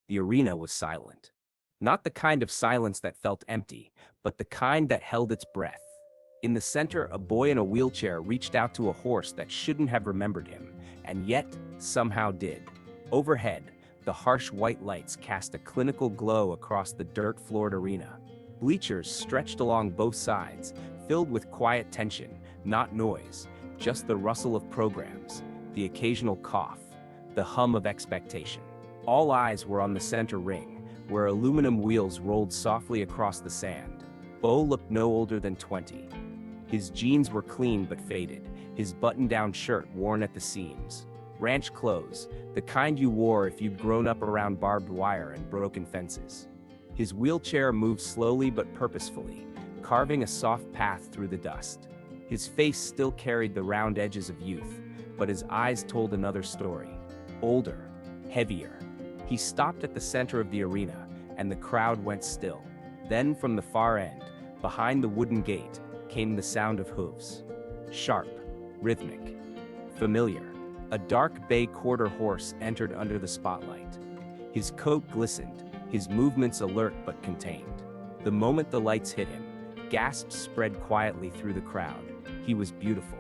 The arena was silent. Not the kind of silence that felt empty, but the kind that held its breath. In the center, a boy in a wheelchair reached out to a horse that shouldn't have remembered him, and yet somehow did. Overhead, the harsh white lights cast a clinical glow across the dirt-floored arena. Bleachers stretched along both sides, filled with quiet tension, not noise, just the rustle of programs, the occasional cough, the hum of expectation. All eyes were on the center ring, where aluminum wheels rolled softly across the sand. Bo looked no older than 20. His jeans were clean but faded, his button-down shirt worn at the seams. Ranch clothes, the kind you wore if you'd grown up around barbed wire and broken fences. His wheelchair moved slowly but purposefully, carving a soft path through the dust. His face still carried the round edges of youth, but his eyes told another story. Older, heavier. He stopped at the center of the arena, and the crowd went still. Then from the far end, behind the wooden gate, came the sound of hooves. Sharp, rhythmic, familiar. A dark bay quarter horse entered under the spotlight. His coat glistened, his movements alert but contained. The moment the lights hit him, gasps spread quietly through the crowd. He was beautiful.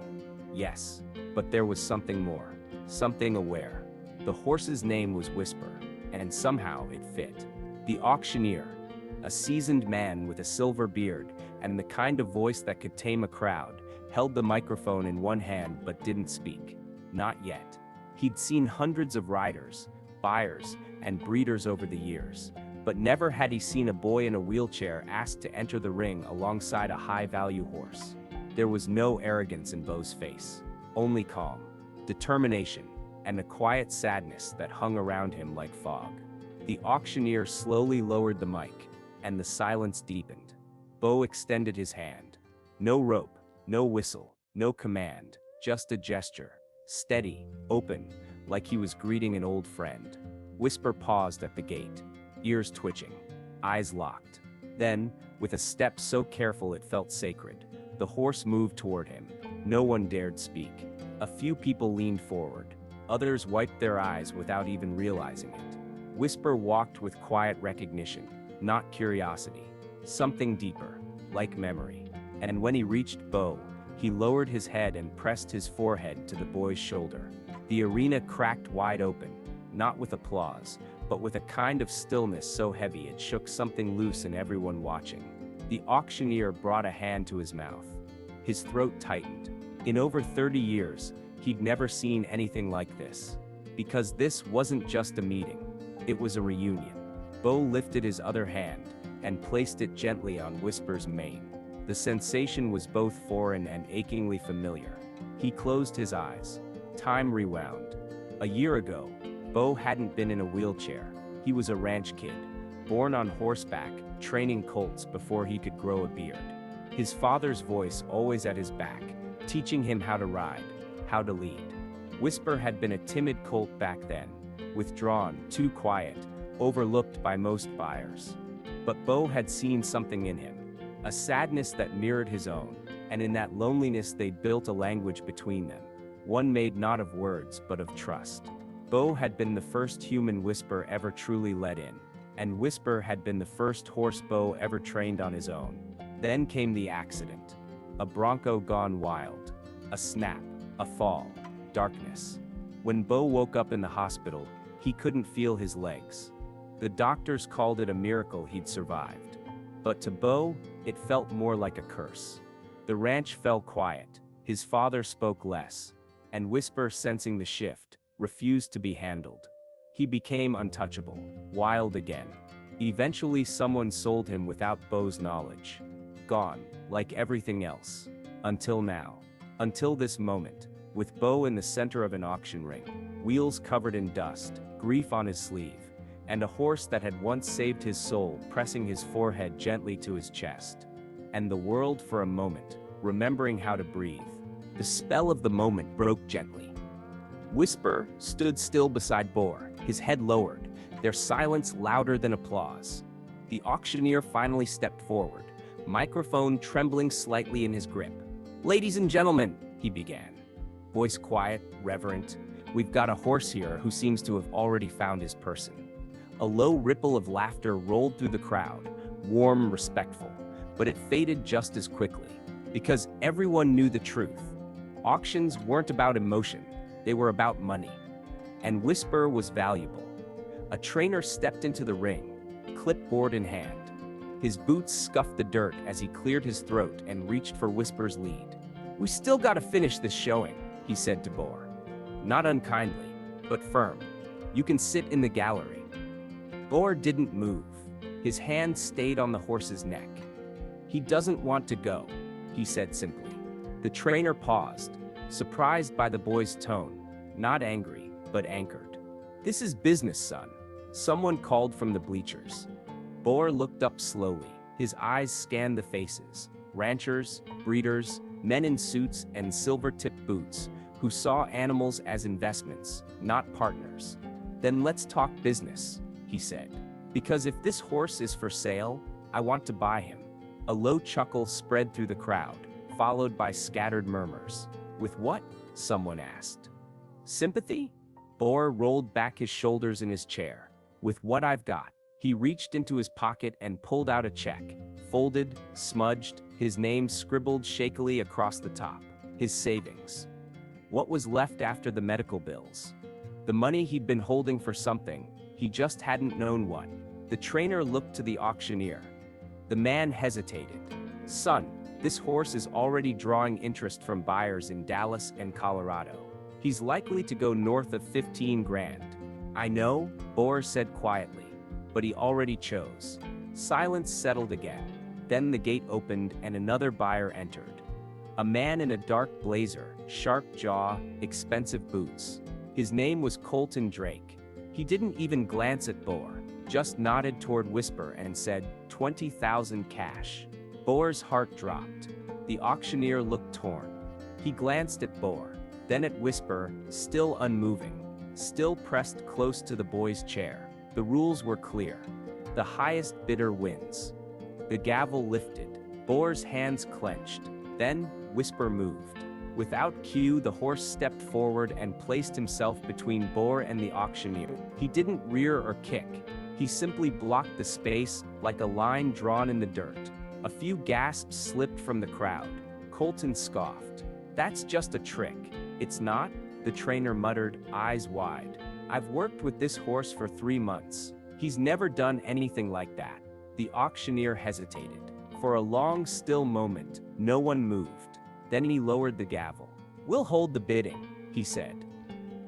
Yes, but there was something more, something aware. The horse's name was Whisper, and somehow it fit. The Auctioneer, a seasoned man with a silver beard and the kind of voice that could tame a crowd, held the microphone in one hand but didn't speak. Not yet. He'd seen hundreds of riders, buyers, and breeders over the years, but never had he seen a boy in a wheelchair asked to enter the ring alongside a high-value horse. There was no arrogance in Bo's face, only calm, determination, and a quiet sadness that hung around him like fog. The auctioneer slowly lowered the mic, and the silence deepened. Bo extended his hand. No rope, no whistle, no command, just a gesture. Steady, open, like he was greeting an old friend. Whisper paused at the gate, ears twitching, eyes locked. Then, with a step so careful it felt sacred, the horse moved toward him. No one dared speak. A few people leaned forward. Others wiped their eyes without even realizing it. Whisper walked with quiet recognition, not curiosity. Something deeper, like memory. And when he reached Bo, he lowered his head and pressed his forehead to the boy's shoulder. The arena cracked wide open, not with applause, but with a kind of stillness so heavy it shook something loose in everyone watching. The auctioneer brought a hand to his mouth. His throat tightened. In over 30 years, he'd never seen anything like this. Because this wasn't just a meeting, it was a reunion. Bo lifted his other hand and placed it gently on Whisper's mane. The sensation was both foreign and achingly familiar. He closed his eyes. Time rewound. A year ago, Bo hadn't been in a wheelchair. He was a ranch kid, born on horseback, training colts before he could grow a beard. His father's voice always at his back, teaching him how to ride, how to lead. Whisper had been a timid colt back then, withdrawn, too quiet, overlooked by most buyers. But Bo had seen something in him. A sadness that mirrored his own, and in that loneliness they built a language between them, one made not of words but of trust. Bo had been the first human Whisper ever truly let in, and Whisper had been the first horse Bo ever trained on his own. Then came the accident. A bronco gone wild. A snap, a fall, darkness. When Bo woke up in the hospital, he couldn't feel his legs. The doctors called it a miracle he'd survived. But to Bo, it felt more like a curse. The ranch fell quiet, his father spoke less, and Whisper, sensing the shift, refused to be handled. He became untouchable, wild again. Eventually someone sold him without Bo's knowledge. Gone, like everything else. Until now. Until this moment, with Bo in the center of an auction ring, wheels covered in dust, grief on his sleeve, and a horse that had once saved his soul pressing his forehead gently to his chest. And the world for a moment, remembering how to breathe. The spell of the moment broke gently. Whisper stood still beside Bo, his head lowered, their silence louder than applause. The auctioneer finally stepped forward, microphone trembling slightly in his grip. "Ladies and gentlemen," he began. Voice quiet, reverent. "We've got a horse here who seems to have already found his person. A low ripple of laughter rolled through the crowd, warm, respectful, but it faded just as quickly, because everyone knew the truth. Auctions weren't about emotion, they were about money. And Whisper was valuable. A trainer stepped into the ring, clipboard in hand. His boots scuffed the dirt as he cleared his throat and reached for Whisper's lead. "We still gotta finish this showing," he said to Boar. Not unkindly, but firm. "You can sit in the gallery." Boar didn't move. His hand stayed on the horse's neck. "He doesn't want to go," he said simply. The trainer paused, surprised by the boy's tone, not angry, but anchored. "This is business, son," someone called from the bleachers. Boar looked up slowly. His eyes scanned the faces, ranchers, breeders, men in suits and silver-tipped boots, who saw animals as investments, not partners. "Then let's talk business," he said. "Because if this horse is for sale, I want to buy him." A low chuckle spread through the crowd, followed by scattered murmurs. "With what?" someone asked. "Sympathy?" Boar rolled back his shoulders in his chair. "With what I've got." He reached into his pocket and pulled out a check, folded, smudged, his name scribbled shakily across the top. His savings. What was left after the medical bills? The money he'd been holding for something, he just hadn't known what. The trainer looked to the auctioneer. The man hesitated. "Son, this horse is already drawing interest from buyers in Dallas and Colorado. He's likely to go north of 15 grand. "I know," Boar said quietly, "but he already chose." Silence settled again. Then the gate opened and another buyer entered. A man in a dark blazer, sharp jaw, expensive boots. His name was Colton Drake. He didn't even glance at Boar, just nodded toward Whisper and said, 20,000 cash. Boar's heart dropped. The auctioneer looked torn. He glanced at Boar, then at Whisper, still unmoving, still pressed close to the boy's chair. The rules were clear. The highest bidder wins. The gavel lifted. Boar's hands clenched. Then, Whisper moved. Without cue, the horse stepped forward and placed himself between Boar and the auctioneer. He didn't rear or kick. He simply blocked the space like a line drawn in the dirt. A few gasps slipped from the crowd. Colton scoffed. "That's just a trick." "It's not?" the trainer muttered, eyes wide. "I've worked with this horse for 3 months. He's never done anything like that." The auctioneer hesitated. For a long, still moment, no one moved. Then he lowered the gavel. "We'll hold the bidding," he said.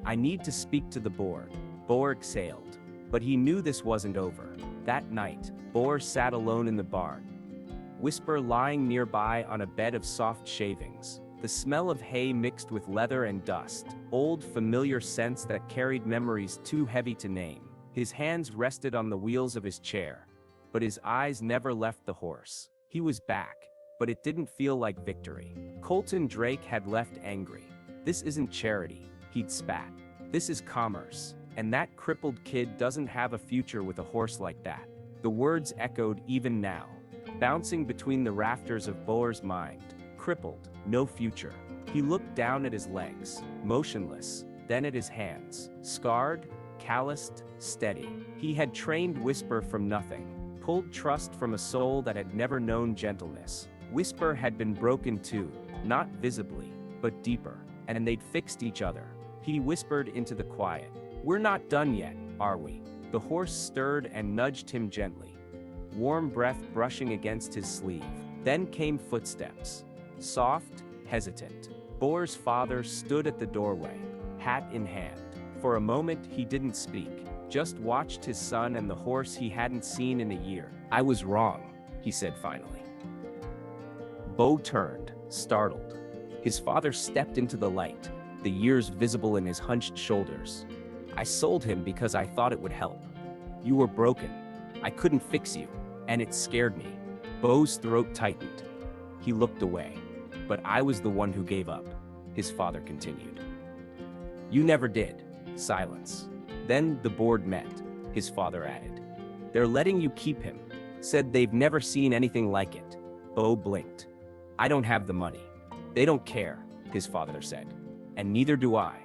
"I need to speak to the board." Boar exhaled. But he knew this wasn't over. That night, Boar sat alone in the barn. Whisper lying nearby on a bed of soft shavings. The smell of hay mixed with leather and dust, old familiar scents that carried memories too heavy to name. His hands rested on the wheels of his chair. But his eyes never left the horse. He was back, but it didn't feel like victory. Colton Drake had left angry. "This isn't charity," he'd spat. "This is commerce, and that crippled kid doesn't have a future with a horse like that." The words echoed even now, bouncing between the rafters of Boar's mind. Crippled, no future. He looked down at his legs, motionless, then at his hands, scarred, calloused, steady. He had trained Whisper from nothing, pulled trust from a soul that had never known gentleness. Whisper had been broken too, not visibly, but deeper, and they'd fixed each other. He whispered into the quiet, "We're not done yet, are we?" The horse stirred and nudged him gently, warm breath brushing against his sleeve. Then came footsteps, soft, hesitant. Boar's father stood at the doorway, hat in hand. For a moment he didn't speak, just watched his son and the horse he hadn't seen in a year. "I was wrong," he said finally. Bo turned, startled. His father stepped into the light, the years visible in his hunched shoulders. "I sold him because I thought it would help. You were broken. I couldn't fix you, and it scared me." Bo's throat tightened. He looked away. "But I was the one who gave up," his father continued. "You never did." Silence. "Then the board met," his father added. "They're letting you keep him. Said they've never seen anything like it." Bo blinked. "I don't have the money." "They don't care," his father said. "And neither do I.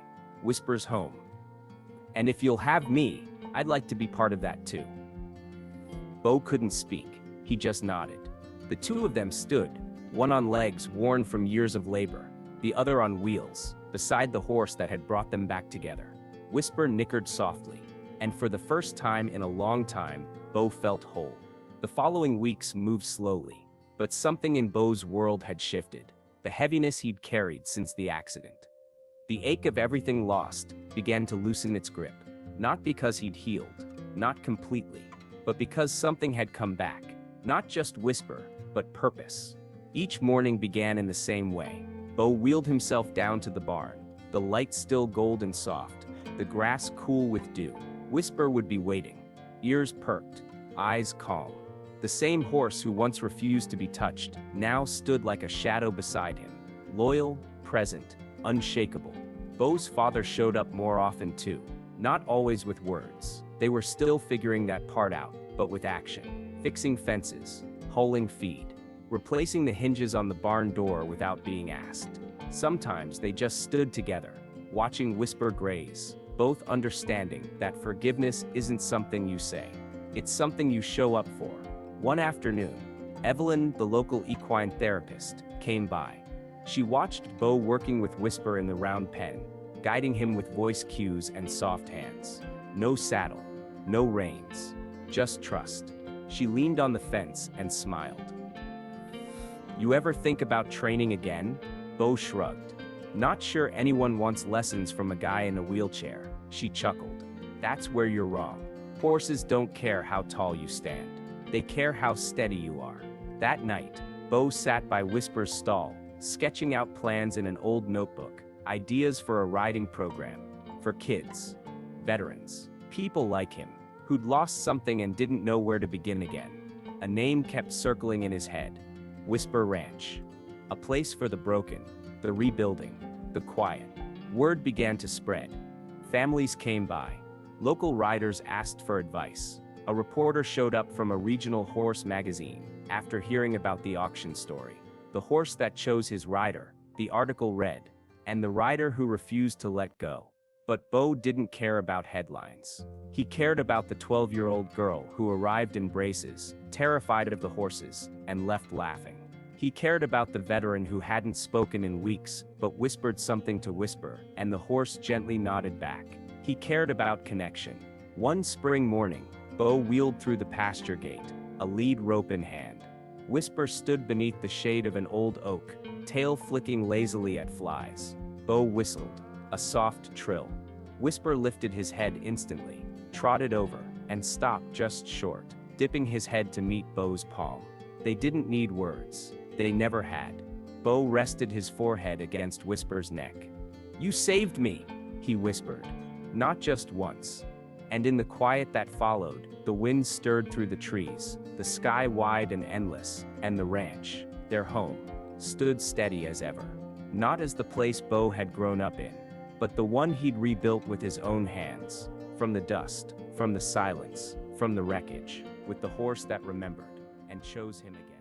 Whisper's home. And if you'll have me, I'd like to be part of that too. Bo couldn't speak, he just nodded. The two of them stood, one on legs worn from years of labor, the other on wheels, beside the horse that had brought them back together. Whisper nickered softly, and for the first time in a long time, Bo felt whole. The following weeks moved slowly, but something in Bo's world had shifted, the heaviness he'd carried since the accident. The ache of everything lost began to loosen its grip, not because he'd healed, not completely, but because something had come back, not just whisper, but purpose. Each morning began in the same way. Bo wheeled himself down to the barn, the light still gold and soft, the grass cool with dew. Whisper would be waiting, ears perked, eyes calm. The same horse who once refused to be touched now stood like a shadow beside him, loyal, present, unshakable. Bo's father showed up more often too, not always with words. They were still figuring that part out, but with action. Fixing fences, holing feed, replacing the hinges on the barn door without being asked. Sometimes they just stood together, watching Whisper graze, both understanding that forgiveness isn't something you say. It's something you show up for. One afternoon, Evelyn, the local equine therapist, came by. She watched Bo working with Whisper in the round pen, guiding him with voice cues and soft hands. No saddle, no reins, just trust. She leaned on the fence and smiled. You ever think about training again? Bo shrugged. Not sure anyone wants lessons from a guy in a wheelchair, she chuckled. That's where you're wrong. Horses don't care how tall you stand. They care how steady you are. That night, Bo sat by Whisper's stall, sketching out plans in an old notebook, ideas for a riding program, for kids, veterans, people like him, who'd lost something and didn't know where to begin again. A name kept circling in his head, Whisper Ranch. A place for the broken, the rebuilding, the quiet. Word began to spread. Families came by. Local riders asked for advice. A reporter showed up from a regional horse magazine after hearing about the auction story. The horse that chose his rider, the article read, and the rider who refused to let go. But Bo didn't care about headlines. He cared about the 12-year-old girl who arrived in braces, terrified of the horses, and left laughing. He cared about the veteran who hadn't spoken in weeks, but whispered something to Whisper, and the horse gently nodded back. He cared about connection. One spring morning, Bo wheeled through the pasture gate, a lead rope in hand. Whisper stood beneath the shade of an old oak, tail flicking lazily at flies. Bo whistled, a soft trill. Whisper lifted his head instantly, trotted over, and stopped just short, dipping his head to meet Bo's palm. They didn't need words. They never had. Bo rested his forehead against Whisper's neck. You saved me, he whispered. Not just once. And in the quiet that followed, the wind stirred through the trees, the sky wide and endless, and the ranch, their home, stood steady as ever. Not as the place Bo had grown up in, but the one he'd rebuilt with his own hands, from the dust, from the silence, from the wreckage, with the horse that remembered and chose him again.